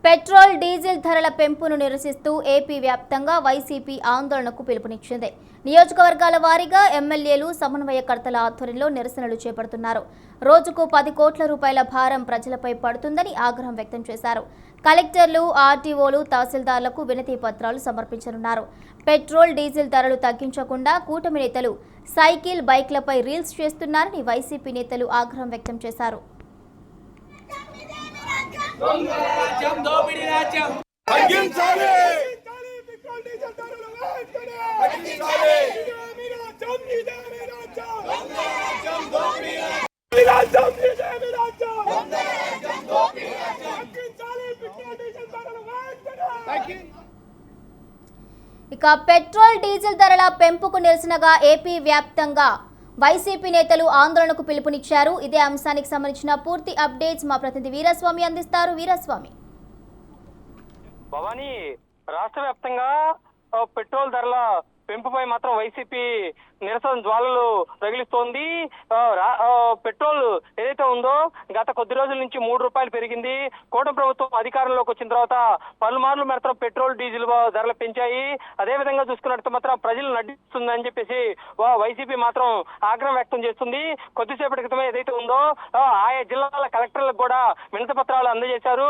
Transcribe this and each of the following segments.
Petrol diesel ధరల పెంపును నిరసిస్తూ AP వ్యాప్తంగా వైసీపీ ఆందోళనకు పిలుపునిచ్చింది. నియోజకవర్గాల వారీగా ఎమ్మెల్యేలు సమన్వయకర్తల ఆధ్వర్యంలో నిరసనలు చేపడుతున్నారు. రోజుకు 10 కోట్ల రూపాయల భారం ప్రజలపై పడుతుందని ఆగ్రహం వ్యక్తం చేశారు. కలెక్టర్లు, ఆర్టీఓలు, తహసీల్దార్లకు వినతి పత్రాలు సమర్పించనున్నారు. పెట్రోల్ డీజిల్ ధరలు తగ్గించకుండా కూటమి నేతలు సైకిల్, బైక్లపై రీల్స్ చేస్తున్నారని వైసీపీ నేతలు ఆగ్రహం వ్యక్తం చేశారు. ఇక పెట్రోల్ డీజిల్ ధరల పెంపుకు నిరసనగా ఏపీ వ్యాప్తంగా వైసీపీ నేతలు ఆందోళనకు పిలుపునిచ్చారు. ఇదే అంశానికి సంబంధించిన పూర్తి అప్డేట్స్ మా ప్రతినిధి వీరస్వామి అందిస్తారు. వీరస్వామి, భవానీ, రాష్ట్ర వ్యాప్తంగా పెట్రోల్ ధరల పెంపుపై మాత్రం వైసీపీ నిరసన జ్వాలలు రగిలిస్తోంది. పెట్రోల్ ఏదైతే ఉందో గత కొద్ది రోజుల నుంచి 3 రూపాయలు పెరిగింది. కూటమి ప్రభుత్వం అధికారంలోకి వచ్చిన తర్వాత పలుమార్లు మాత్రం పెట్రోల్ డీజిల్ ధరలు పెంచాయి. అదేవిధంగా చూసుకున్నట్టు మాత్రం ప్రజలు నడిపిస్తుందని చెప్పేసి వైసీపీ మాత్రం ఆగ్రహం వ్యక్తం చేస్తుంది. కొద్దిసేపటి క్రితమే ఏదైతే ఉందో ఆయా జిల్లాల కలెక్టర్లకు కూడా వినతి పత్రాలు అందజేశారు.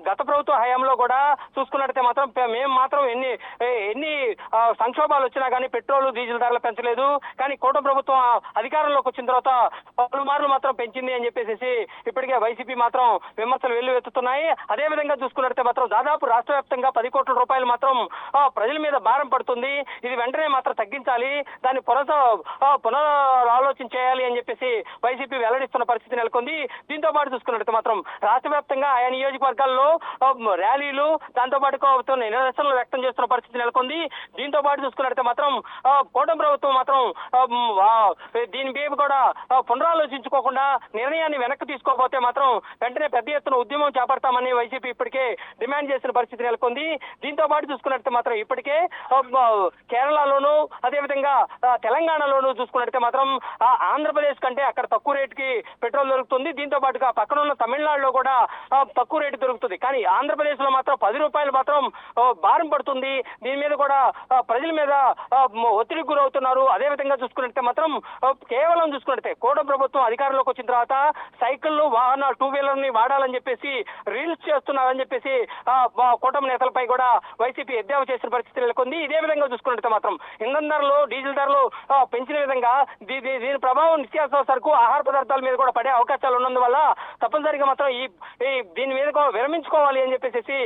గత ప్రభుత్వ హయాంలో కూడా చూసుకున్నట్టయితే మాత్రం మేము మాత్రం ఎన్ని సంక్షోభాలు వచ్చినా కానీ పెట్రోల్ డీజిల్ ధరలు పెంచలేదు. కానీ కూటమి ప్రభుత్వం అధికారంలోకి వచ్చిన తర్వాత పలుమార్లు మాత్రం పెంచింది అని చెప్పేసి ఇప్పటికే వైసీపీ మాత్రం విమర్శలు వెల్లువెత్తుతున్నాయి. అదే విధంగా చూసుకున్నట్టే మాత్రం దాదాపు రాష్ట్ర వ్యాప్తంగా 10 కోట్ల రూపాయలు మాత్రం ప్రజల మీద భారం పడుతుంది. ఇది వెంటనే మాత్రం తగ్గించాలి, దాన్ని పునరాలోచన చేయాలి అని చెప్పేసి వైసీపీ వెల్లడిస్తున్న పరిస్థితి నెలకొంది. దీంతో పాటు చూసుకున్నట్టు మాత్రం రాష్ట్ర వ్యాప్తంగా ఆయా నియోజకవర్గాల్లో ర్యాలీలు, దాంతో పాటు నిరసనలు వ్యక్తం చేస్తున్న పరిస్థితి నెలకొంది. దీంతో పాటు చూసుకున్నట్టు మాత్రం కూటమి ప్రభుత్వం మాత్రం దీని మీద కూడా పునరాలోచించుకోకుండా నిర్ణయాన్ని వెనక్కి తీసుకోకపోతే మాత్రం వెంటనే పెద్ద ఎత్తున ఉద్యమం చేపడతామని వైసీపీ ఇప్పటికే డిమాండ్ చేసిన పరిస్థితి నెలకొంది. దీంతో పాటు చూసుకున్నట్టు మాత్రం ఇప్పటికే కేరళలోను అదేవిధంగా తెలంగాణలోను చూసుకున్నట్టు మాత్రం ఆంధ్రప్రదేశ్ కంటే అక్కడ తక్కువ రేటుకి పెట్రోల్ దొరుకుతుంది. దీంతో పాటుగా పక్కన ఉన్న తమిళనాడులో కూడా తక్కువ రేటు దొరుకుతుంది. కానీ ఆంధ్రప్రదేశ్ లో మాత్రం 10 రూపాయలు మాత్రం భారం పడుతుంది. దీని మీద కూడా ప్రజల మీద ఒత్తిడికి గురవుతున్నారు. అదేవిధంగా చూసుకున్నట్టే మాత్రం కేవలం చూసుకున్నట్టే కూటమి ప్రభుత్వం అధికారంలోకి వచ్చిన తర్వాత సైకిళ్లు, వాహనాలు, 2 వీలర్ ని వాడాలని చెప్పేసి రీల్స్ చేస్తున్నారని చెప్పేసి కూటమి నేతలపై కూడా వైసీపీ ఎద్దేవా చేసిన పరిస్థితి నెలకొంది. ఇదే విధంగా చూసుకున్నట్టే మాత్రం ఇంధన ధరలు, డీజిల్ ధరలు పెంచిన విధంగా దీని ప్రభావం నిత్యావసర సరుకు, ఆహార పదార్థాల మీద కూడా పడే అవకాశాలు ఉన్నందువల్ల తప్పనిసరిగా మాత్రం దీని మీద విరమించుకోవాలి అని చెప్పేసి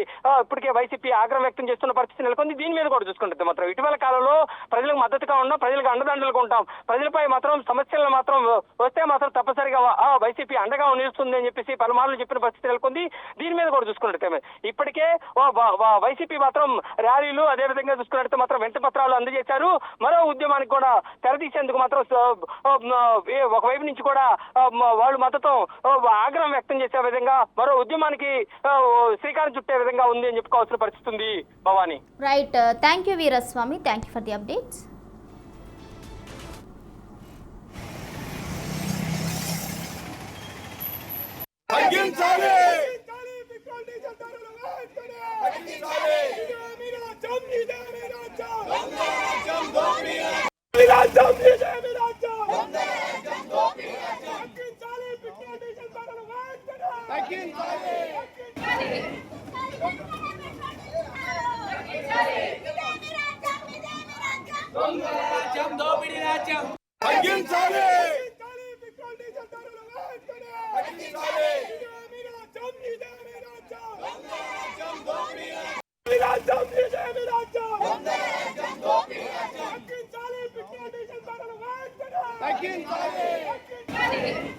ఇప్పటికే వైసీపీ ఆగ్రహం వ్యక్తం చేస్తున్న పరిస్థితి నెలకొంది. దీని మీద కూడా చూసుకుంటే మాత్రం ఇటీవల కాలంలో ప్రజలకు మద్దతుగా ఉన్నాం, ప్రజలకు అండదండలుగా ఉంటాం, ప్రజలపై మాత్రం సమస్యలను మాత్రం వస్తే మాత్రం తప్పనిసరిగా వైసీపీ అండగా నిలుస్తుంది అని చెప్పేసి పలుమార్లు చెప్పిన పరిస్థితి నెలకొంది. దీని మీద కూడా చూసుకున్నట్టే ఇప్పటికే వైసీపీ మాత్రం ర్యాలీలు, అదేవిధంగా చూసుకున్నట్టు మాత్రం వినతి పత్రాలు అందజేశారు. మరో ఉద్యమానికి కూడా తెరదీసేందుకు మాత్రం ఒకవైపు నుంచి కూడా వాళ్ళు మద్దతు ఆగ్రహం వ్యక్తం చేసే విధంగా మరో ఉద్యమానికి శ్రీకారం చుట్టే విధంగా ఉంది అని చెప్పుకోవాల్సిన పరిస్థితి ఉంది. Bhavani, right. Thank you Veeraswamy, thank you for the updates. Thank you.